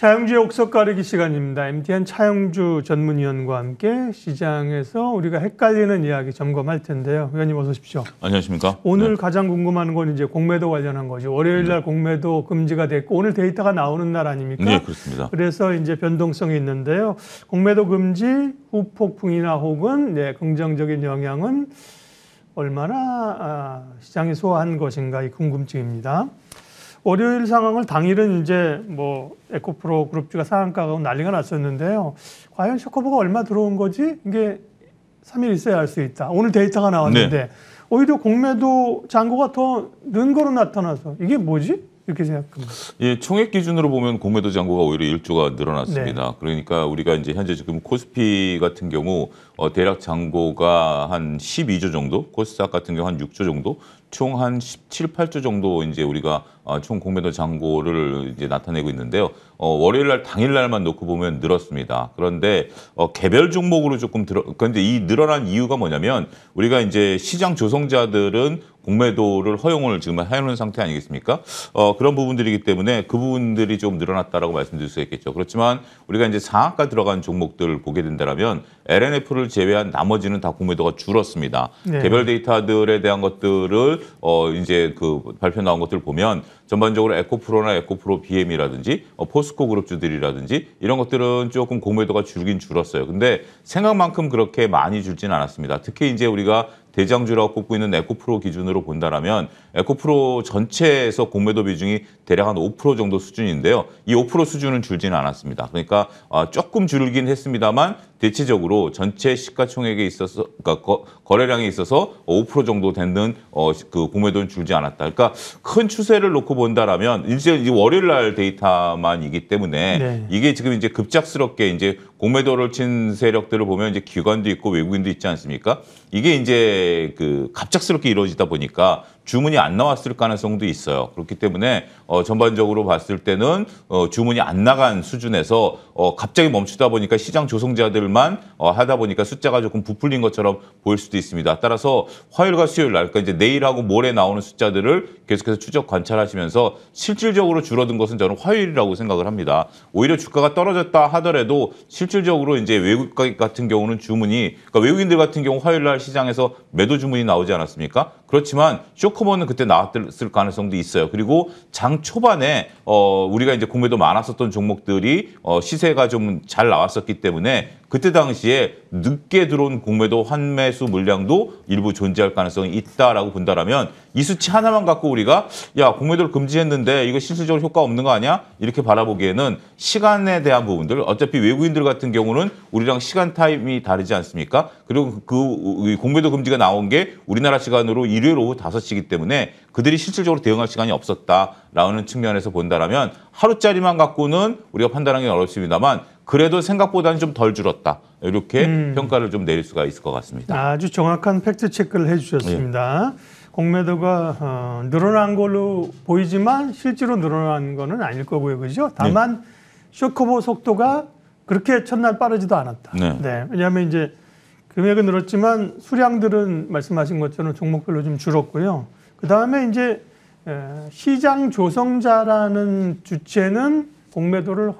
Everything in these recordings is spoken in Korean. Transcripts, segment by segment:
차영주의 옥석 가르기 시간입니다. MTN 차영주 전문위원과 함께 시장에서 우리가 헷갈리는 이야기 점검할 텐데요. 위원님 어서 오십시오. 안녕하십니까? 오늘 네. 가장 궁금한 건 이제 공매도 관련한 거죠. 월요일 날 공매도 금지가 됐고 오늘 데이터가 나오는 날 아닙니까? 네, 그렇습니다. 그래서 이제 변동성이 있는데요. 공매도 금지 후폭풍이나 혹은 긍정적인 영향은 얼마나 시장이 소화한 것인가 이 궁금증입니다. 월요일 상황을 당일은 이제 에코프로 그룹주가 상한가가 난리가 났었는데요. 과연 쇼커버가 얼마 들어온 거지? 이게 3일 있어야 알 수 있다. 오늘 데이터가 나왔는데 네. 오히려 공매도 잔고가 더 는 거로 나타나서 이게 뭐지? 이렇게 생각합니다. 예, 총액 기준으로 보면 공매도 잔고가 오히려 1조가 늘어났습니다. 네. 그러니까 우리가 이제 현재 지금 코스피 같은 경우 대략 잔고가 한 12조 정도, 코스닥 같은 경우 한 6조 정도, 총 한 17, 8조 정도 이제 우리가 총 공매도 잔고를 이제 나타내고 있는데요. 월요일 날 당일 날만 놓고 보면 늘었습니다. 그런데 개별 종목으로 조금 그런데 이 늘어난 이유가 뭐냐면 우리가 이제 시장 조성자들은 공매도를 허용을 지금 해놓은 상태 아니겠습니까? 그런 부분들이기 때문에 그 부분들이 좀 늘어났다라고 말씀드릴 수 있겠죠. 그렇지만 우리가 이제 상한가 들어간 종목들을 보게 된다면 LNF를 제외한 나머지는 다 공매도가 줄었습니다. 네. 개별 데이터들에 대한 것들을 이제 그 발표 나온 것들을 보면 전반적으로 에코프로나 에코프로 BM이라든지 포스코 그룹주들이라든지 이런 것들은 조금 공매도가 줄긴 줄었어요. 근데 생각만큼 그렇게 많이 줄지는 않았습니다. 특히 이제 우리가 대장주라고 꼽고 있는 에코프로 기준으로 본다라면 에코프로 전체에서 공매도 비중이 대략 한 5% 정도 수준인데요. 이 5% 수준은 줄지는 않았습니다. 그러니까 조금 줄긴 했습니다만 대체적으로 전체 시가총액에 있어서 그러니까 거래량에 있어서 5% 정도 되는 그 공매도는 줄지 않았다. 그러니까 큰 추세를 놓고 본다라면 이제 월요일 날 데이터만이기 때문에 네. 이게 지금 이제 급작스럽게 이제 공매도를 친 세력들을 보면 이제 기관도 있고 외국인도 있지 않습니까? 이게 이제 그 갑작스럽게 이루어지다 보니까 주문이 안 나왔을 가능성도 있어요. 그렇기 때문에 전반적으로 봤을 때는 주문이 안 나간 수준에서 갑자기 멈추다 보니까 시장 조성자들만 하다 보니까 숫자가 조금 부풀린 것처럼 보일 수도 있습니다. 따라서 화요일과 수요일 날, 그러니까 이제 내일하고 모레 나오는 숫자들을 계속해서 추적 관찰하시면서 실질적으로 줄어든 것은 저는 화요일이라고 생각을 합니다. 오히려 주가가 떨어졌다 하더라도 실질적으로 이제 외국 같은 경우는 주문이, 그러니까 외국인들 같은 경우 화요일 날 시장에서 매도 주문이 나오지 않았습니까? 그렇지만 쇼커버는 그때 나왔을 가능성도 있어요. 그리고 장 초반에 우리가 이제 공매도 많았었던 종목들이 시세가 좀 잘 나왔었기 때문에 그때 당시에 늦게 들어온 공매도 환매수 물량도 일부 존재할 가능성이 있다라고 본다라면 이 수치 하나만 갖고 우리가 야 공매도를 금지했는데 이거 실질적으로 효과 없는 거 아니야? 이렇게 바라보기에는 시간에 대한 부분들 어차피 외국인들 같은 경우는 우리랑 시간 타임이 다르지 않습니까? 그리고 그 공매도 금지가 나온 게 우리나라 시간으로 일요일 오후 5시이기 때문에 그들이 실질적으로 대응할 시간이 없었다라는 측면에서 본다라면 하루짜리만 갖고는 우리가 판단하기 어렵습니다만 그래도 생각보다는 좀 덜 줄었다. 이렇게 평가를 좀 내릴 수가 있을 것 같습니다. 아주 정확한 팩트 체크를 해주셨습니다. 공매도가 늘어난 걸로 보이지만 실제로 늘어난 거는 아닐 거고요. 그죠? 다만 쇼커버 속도가 그렇게 첫날 빠르지도 않았다. 네. 왜냐하면 이제 금액은 늘었지만 수량들은 말씀하신 것처럼 종목별로 좀 줄었고요. 그다음에 이제 시장 조성자라는 주체는 공매도를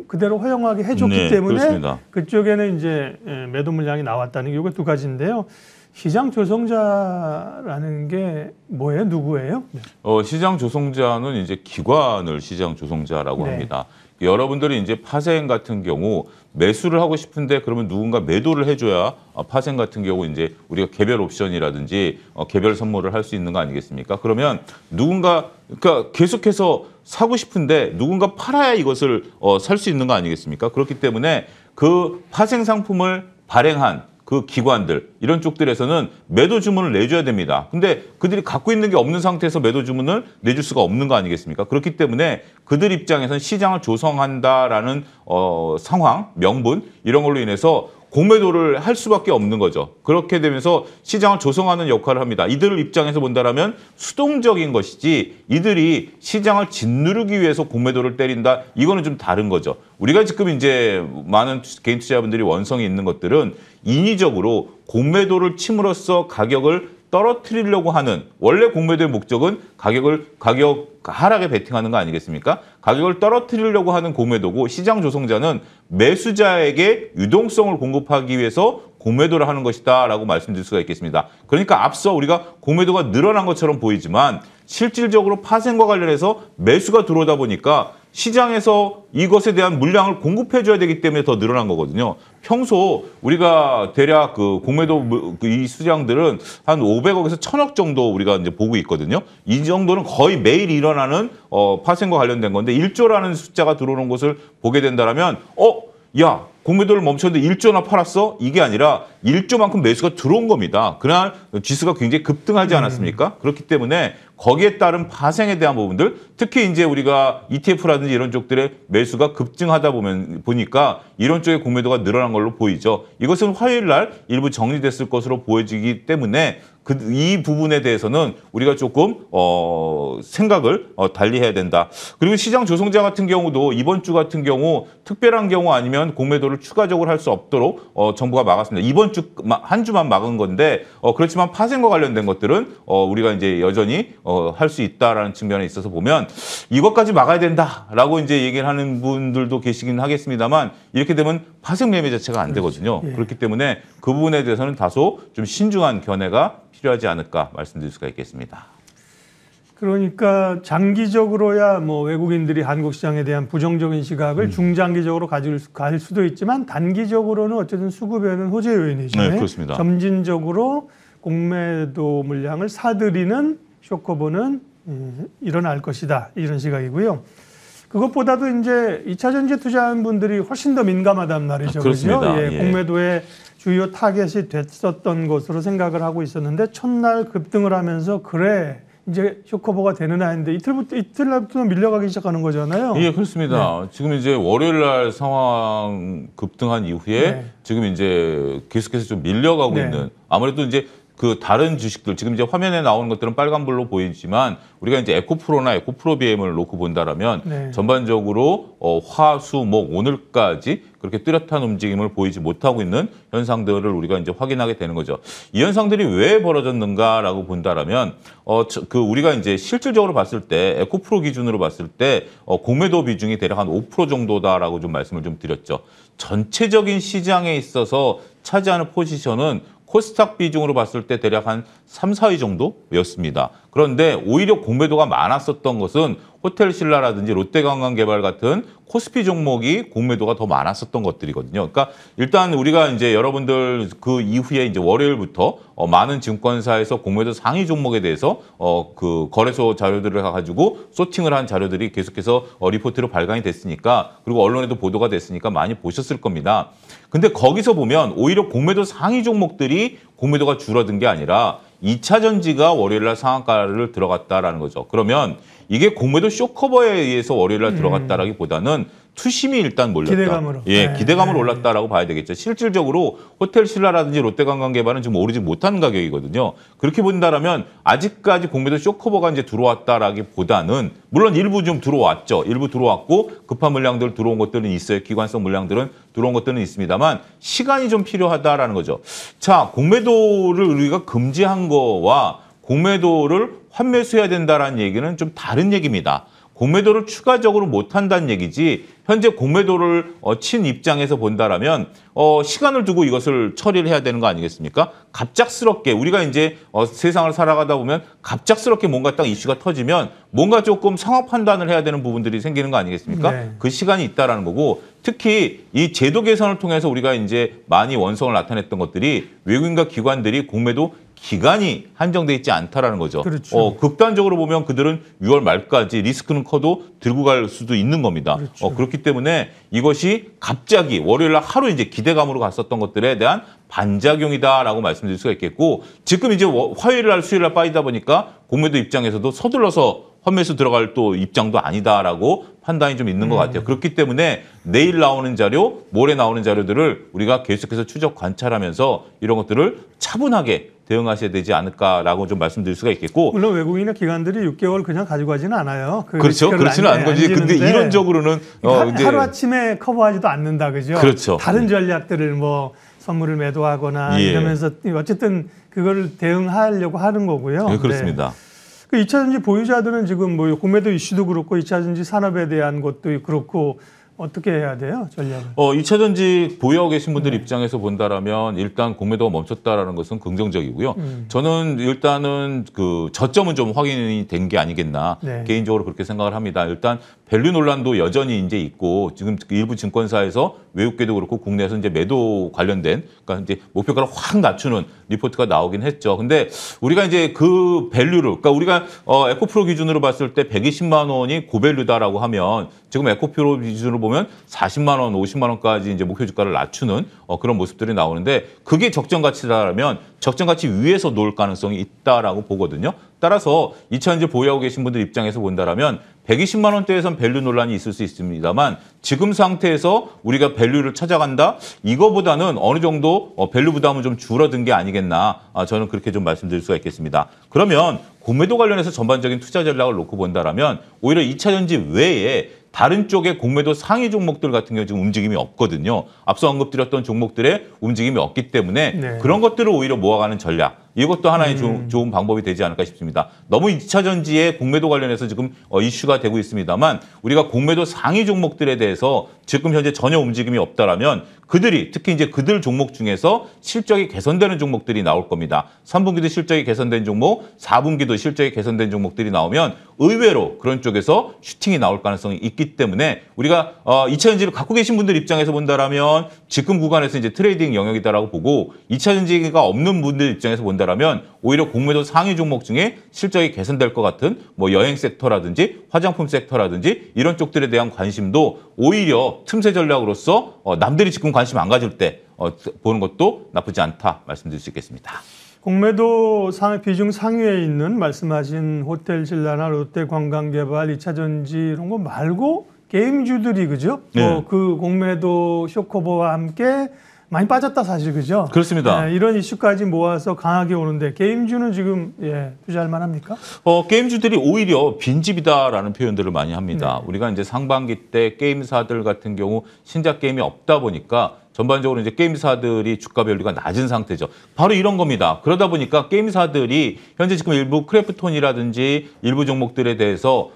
그대로 허용하게 해줬기 때문에 그렇습니다. 그쪽에는 이제 매도 물량이 나왔다는 게 이게 두 가지인데요. 시장 조성자라는 게 뭐예요? 누구예요? 네. 시장 조성자는 이제 기관을 시장 조성자라고 합니다. 여러분들이 이제 파생 같은 경우 매수를 하고 싶은데 그러면 누군가 매도를 해줘야 파생 같은 경우 이제 우리가 개별 옵션이라든지 개별 선물을 할 수 있는 거 아니겠습니까? 그러면 누군가 그러니까 계속해서 사고 싶은데 누군가 팔아야 이것을 살 수 있는 거 아니겠습니까? 그렇기 때문에 그 파생 상품을 발행한 그 기관들 이런 쪽들에서는 매도 주문을 내줘야 됩니다. 근데 그들이 갖고 있는 게 없는 상태에서 매도 주문을 내줄 수가 없는 거 아니겠습니까? 그렇기 때문에 그들 입장에서는 시장을 조성한다라는 상황, 명분 이런 걸로 인해서 공매도를 할 수밖에 없는 거죠. 그렇게 되면서 시장을 조성하는 역할을 합니다. 이들 입장에서 본다라면 수동적인 것이지 이들이 시장을 짓누르기 위해서 공매도를 때린다. 이거는 좀 다른 거죠. 우리가 지금 이제 많은 개인 투자자분들이 원성이 있는 것들은 인위적으로 공매도를 침으로써 가격을 떨어뜨리려고 하는 원래 공매도의 목적은 가격 하락에 베팅하는 거 아니겠습니까? 가격을 떨어뜨리려고 하는 공매도고 시장 조성자는 매수자에게 유동성을 공급하기 위해서 공매도를 하는 것이다라고 말씀드릴 수가 있겠습니다. 그러니까 앞서 우리가 공매도가 늘어난 것처럼 보이지만 실질적으로 파생과 관련해서 매수가 들어오다 보니까 시장에서 이것에 대한 물량을 공급해줘야 되기 때문에 더 늘어난 거거든요. 평소 우리가 대략 그 공매도 이 수량들은 한 500억에서 1000억 정도 우리가 이제 보고 있거든요. 이 정도는 거의 매일 일어나는 파생과 관련된 건데 1조라는 숫자가 들어오는 것을 보게 된다면 야, 공매도를 멈췄는데 1조나 팔았어? 이게 아니라 1조만큼 매수가 들어온 겁니다. 그날 지수가 굉장히 급등하지 않았습니까? 그렇기 때문에 거기에 따른 파생에 대한 부분들, 특히 이제 우리가 ETF라든지 이런 쪽들의 매수가 급증하다 보니까 이런 쪽의 공매도가 늘어난 걸로 보이죠. 이것은 화요일 날 일부 정리됐을 것으로 보여지기 때문에 이 부분에 대해서는 우리가 조금 생각을 달리해야 된다. 그리고 시장 조성자 같은 경우도 이번 주 같은 경우 특별한 경우 아니면 공매도를 추가적으로 할 수 없도록 정부가 막았습니다. 이번 주 한 주만 막은 건데 그렇지만 파생과 관련된 것들은 우리가 이제 여전히 할 수 있다라는 측면에 있어서 보면 이것까지 막아야 된다라고 이제 얘기를 하는 분들도 계시긴 하겠습니다만 이렇게 되면 파생 매매 자체가 안 되거든요. 예. 그렇기 때문에 그 부분에 대해서는 다소 좀 신중한 견해가 필요하지 않을까 말씀드릴 수가 있겠습니다. 그러니까 장기적으로야 뭐 외국인들이 한국 시장에 대한 부정적인 시각을 중장기적으로 가질 수도 있지만 단기적으로는 어쨌든 수급에는 호재 요인이죠. 네, 그렇습니다. 점진적으로 공매도 물량을 사들이는 쇼커보는 일어날 것이다. 이런 시각이고요. 그것보다도 이제 2차 전지에 투자한 분들이 훨씬 더 민감하단 말이죠. 그렇습니다. 그죠? 예, 예. 공매도의 주요 타겟이 됐었던 것으로 생각을 하고 있었는데 첫날 급등을 하면서 그래 이제 쇼커보가 되느냐 했는데 이틀날부터 밀려가기 시작하는 거잖아요. 예, 그렇습니다. 네. 지금 이제 월요일 날 상황 급등한 이후에 네. 지금 이제 계속해서 좀 밀려가고 네. 있는 아무래도 이제 그 다른 주식들 지금 이제 화면에 나오는 것들은 빨간불로 보이지만 우리가 이제 에코프로나 에코프로비엠을 놓고 본다라면 네. 전반적으로 화, 수, 목 오늘까지 그렇게 뚜렷한 움직임을 보이지 못하고 있는 현상들을 우리가 이제 확인하게 되는 거죠. 이 현상들이 왜 벌어졌는가라고 본다라면 그 우리가 이제 실질적으로 봤을 때 에코프로 기준으로 봤을 때 공매도 비중이 대략 한 5% 정도다라고 좀 말씀을 좀 드렸죠. 전체적인 시장에 있어서 차지하는 포지션은 코스닥 비중으로 봤을 때 대략 한 3, 4위 정도였습니다. 그런데 오히려 공매도가 많았었던 것은 호텔신라라든지 롯데관광개발 같은 코스피 종목이 공매도가 더 많았었던 것들이거든요. 그러니까 일단 우리가 이제 여러분들 그 이후에 이제 월요일부터 많은 증권사에서 공매도 상위 종목에 대해서 그 거래소 자료들을 가지고 소팅을 한 자료들이 계속해서 리포트로 발간이 됐으니까 그리고 언론에도 보도가 됐으니까 많이 보셨을 겁니다. 근데 거기서 보면 오히려 공매도 상위 종목들이 공매도가 줄어든 게 아니라 2차 전지가 월요일 날 상한가를 들어갔다라는 거죠. 그러면 이게 공매도 쇼커버에 의해서 월요일 날 들어갔다라기보다는 투심이 일단 몰렸다. 기대감으로. 예, 네. 기대감으로 올랐다라고 봐야 되겠죠. 실질적으로 호텔신라라든지 롯데관광개발은 지금 오르지 못하는 가격이거든요. 그렇게 본다라면 아직까지 공매도 쇼커버가 이제 들어왔다라기보다는 물론 일부 좀 들어왔죠. 일부 들어왔고 급한 물량들 들어온 것들은 있어요. 기관성 물량들은 들어온 것들은 있습니다만 시간이 좀 필요하다라는 거죠. 자, 공매도를 우리가 금지한 거와 공매도를 환매수해야 된다라는 얘기는 좀 다른 얘기입니다. 공매도를 추가적으로 못한다는 얘기지 현재 공매도를 친 입장에서 본다라면 시간을 두고 이것을 처리를 해야 되는 거 아니겠습니까? 갑작스럽게 우리가 이제 세상을 살아가다 보면 갑작스럽게 뭔가 딱 이슈가 터지면 뭔가 조금 상황 판단을 해야 되는 부분들이 생기는 거 아니겠습니까? 네. 그 시간이 있다라는 거고 특히 이 제도 개선을 통해서 우리가 이제 많이 원성을 나타냈던 것들이 외국인과 기관들이 공매도 기간이 한정돼 있지 않다라는 거죠. 그렇죠. 극단적으로 보면 그들은 6월 말까지 리스크는 커도 들고 갈 수도 있는 겁니다. 그렇죠. 그렇기 때문에 이것이 갑자기 월요일 날 하루 이제 기대감으로 갔었던 것들에 대한 반작용이다라고 말씀드릴 수가 있겠고 지금 이제 화요일 날 수요일 날 빠지다 보니까 공매도 입장에서도 서둘러서 환매수 들어갈 또 입장도 아니다라고 판단이 좀 있는 것 같아요. 그렇기 때문에 내일 나오는 자료, 모레 나오는 자료들을 우리가 계속해서 추적 관찰하면서 이런 것들을 차분하게 대응하셔야 되지 않을까라고 좀 말씀드릴 수가 있겠고. 물론 외국인의 기관들이 6개월 그냥 가지고 가지는 않아요. 그렇죠. 그렇지는 않은 거지. 근데 이론적으로는 하루아침에 커버하지도 않는다. 그죠? 그렇죠. 다른 전략들을 뭐 선물을 매도하거나 예. 이러면서 어쨌든 그걸 대응하려고 하는 거고요. 네, 그렇습니다. 그 2차전지 보유자들은 지금 뭐 공매도 이슈도 그렇고 2차전지 산업에 대한 것도 그렇고 어떻게 해야 돼요, 전략을? 2차 전지 보유하고 계신 분들 입장에서 본다라면 일단 공매도가 멈췄다라는 것은 긍정적이고요. 저는 일단은 그 저점은 좀 확인이 된 게 아니겠나 네. 개인적으로 그렇게 생각을 합니다. 일단 밸류 논란도 여전히 이제 있고 지금 일부 증권사에서 외국계도 그렇고 국내에서 이제 매도 관련된 그러니까 이제 목표가를 확 낮추는 리포트가 나오긴 했죠. 근데 우리가 이제 그 밸류를 그러니까 우리가 에코프로 기준으로 봤을 때 120만 원이 고밸류다라고 하면 지금 에코프로 기준으로 보면 40만 원, 50만 원까지 이제 목표 주가를 낮추는 그런 모습들이 나오는데 그게 적정 가치다라면 적정 가치 위에서 놓을 가능성이 있다라고 보거든요. 따라서 2차전지 보유하고 계신 분들 입장에서 본다라면 120만 원대에선 밸류 논란이 있을 수 있습니다만 지금 상태에서 우리가 밸류를 찾아간다? 이거보다는 어느 정도 밸류 부담은 좀 줄어든 게 아니겠나 저는 그렇게 좀 말씀드릴 수가 있겠습니다. 그러면 공매도 관련해서 전반적인 투자 전략을 놓고 본다라면 오히려 2차전지 외에 다른 쪽의 공매도 상위 종목들 같은 경우 지금 움직임이 없거든요. 앞서 언급드렸던 종목들의 움직임이 없기 때문에 네. 그런 것들을 오히려 모아가는 전략. 이것도 하나의 좋은 방법이 되지 않을까 싶습니다. 너무 2차 전지의 공매도 관련해서 지금 이슈가 되고 있습니다만 우리가 공매도 상위 종목들에 대해서 지금 현재 전혀 움직임이 없다라면 그들이 특히 이제 그들 종목 중에서 실적이 개선되는 종목들이 나올 겁니다. 3분기도 실적이 개선된 종목, 4분기도 실적이 개선된 종목들이 나오면 의외로 그런 쪽에서 슈팅이 나올 가능성이 있기 때문에 우리가 2차 전지를 갖고 계신 분들 입장에서 본다라면 지금 구간에서 이제 트레이딩 영역이다라고 보고 2차 전지가 없는 분들 입장에서 본다라면 오히려 공매도 상위 종목 중에 실적이 개선될 것 같은 뭐 여행 섹터라든지 화장품 섹터라든지 이런 쪽들에 대한 관심도 오히려 틈새 전략으로서 남들이 지금 관심 안 가질 때 보는 것도 나쁘지 않다 말씀드릴 수 있겠습니다. 공매도 비중 상위에 있는 말씀하신 호텔 신라나 롯데 관광개발, 2차전지 이런 거 말고 게임주들이 그죠? 네. 그 공매도 쇼커버와 함께 많이 빠졌다 사실 그죠? 그렇습니다. 이런 이슈까지 모아서 강하게 오는데 게임주는 지금 투자할 만합니까? 게임주들이 오히려 빈집이다라는 표현들을 많이 합니다. 우리가 이제 상반기 때 게임사들 같은 경우 신작 게임이 없다 보니까 전반적으로 이제 게임사들이 주가 밸류가 낮은 상태죠. 바로 이런 겁니다. 그러다 보니까 게임사들이 현재 지금 일부 크래프톤이라든지 일부 종목들에 대해서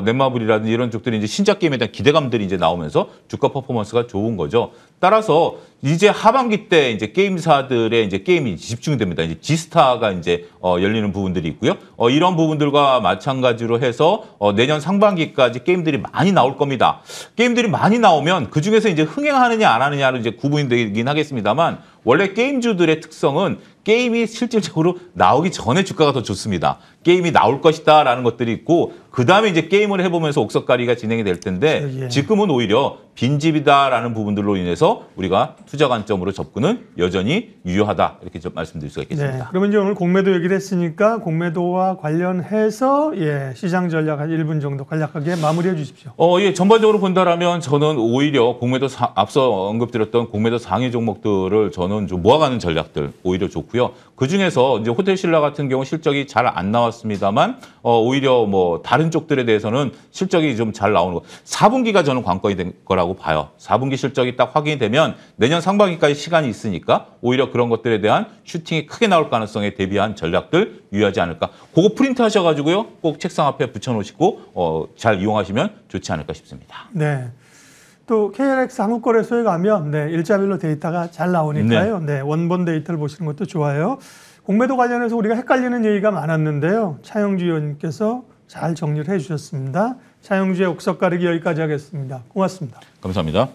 넷마블이라든지 이런 쪽들이 이제 신작 게임에 대한 기대감들이 이제 나오면서 주가 퍼포먼스가 좋은 거죠. 따라서 이제 하반기 때 이제 게임사들의 이제 게임이 집중됩니다. 이제 지스타가 이제 열리는 부분들이 있고요. 이런 부분들과 마찬가지로 해서 내년 상반기까지 게임들이 많이 나올 겁니다. 게임들이 많이 나오면 그 중에서 이제 흥행하느냐 안 하느냐로 이제 구분이 되긴 하겠습니다만 원래 게임주들의 특성은 게임이 실질적으로 나오기 전에 주가가 더 좋습니다. 게임이 나올 것이다라는 것들이 있고 그다음에 이제 게임을 해보면서 옥석가리가 진행이 될 텐데 예. 지금은 오히려 빈집이다라는 부분들로 인해서 우리가 투자 관점으로 접근은 여전히 유효하다 이렇게 좀 말씀드릴 수가 있겠습니다. 네. 그러면 이제 오늘 공매도 얘기를 했으니까 공매도와 관련해서 시장 전략 한 1분 정도 간략하게 마무리해 주십시오. 예, 전반적으로 본다라면 저는 오히려 공매도 앞서 언급드렸던 공매도 상위 종목들을 저는 좀 모아가는 전략들 오히려 좋고요. 그 중에서 이제 호텔 신라 같은 경우 실적이 잘 안 나왔습니다만 오히려 뭐 다른 쪽들에 대해서는 실적이 좀 잘 나오는 거. 4분기가 저는 관건이 된 거라고 봐요. 4분기 실적이 딱 확인이 되면 내년 상반기까지 시간이 있으니까 오히려 그런 것들에 대한 슈팅이 크게 나올 가능성에 대비한 전략들 유의하지 않을까. 그거 프린트 하셔가지고요. 꼭 책상 앞에 붙여놓으시고 잘 이용하시면 좋지 않을까 싶습니다. 네. 또 KLX 한국거래소에 가면 일자별로 데이터가 잘 나오니까요. 원본 데이터를 보시는 것도 좋아요. 공매도 관련해서 우리가 헷갈리는 얘기가 많았는데요. 차영주 의원님께서 잘 정리를 해주셨습니다. 차영주의 옥석 가르기 여기까지 하겠습니다. 고맙습니다. 감사합니다.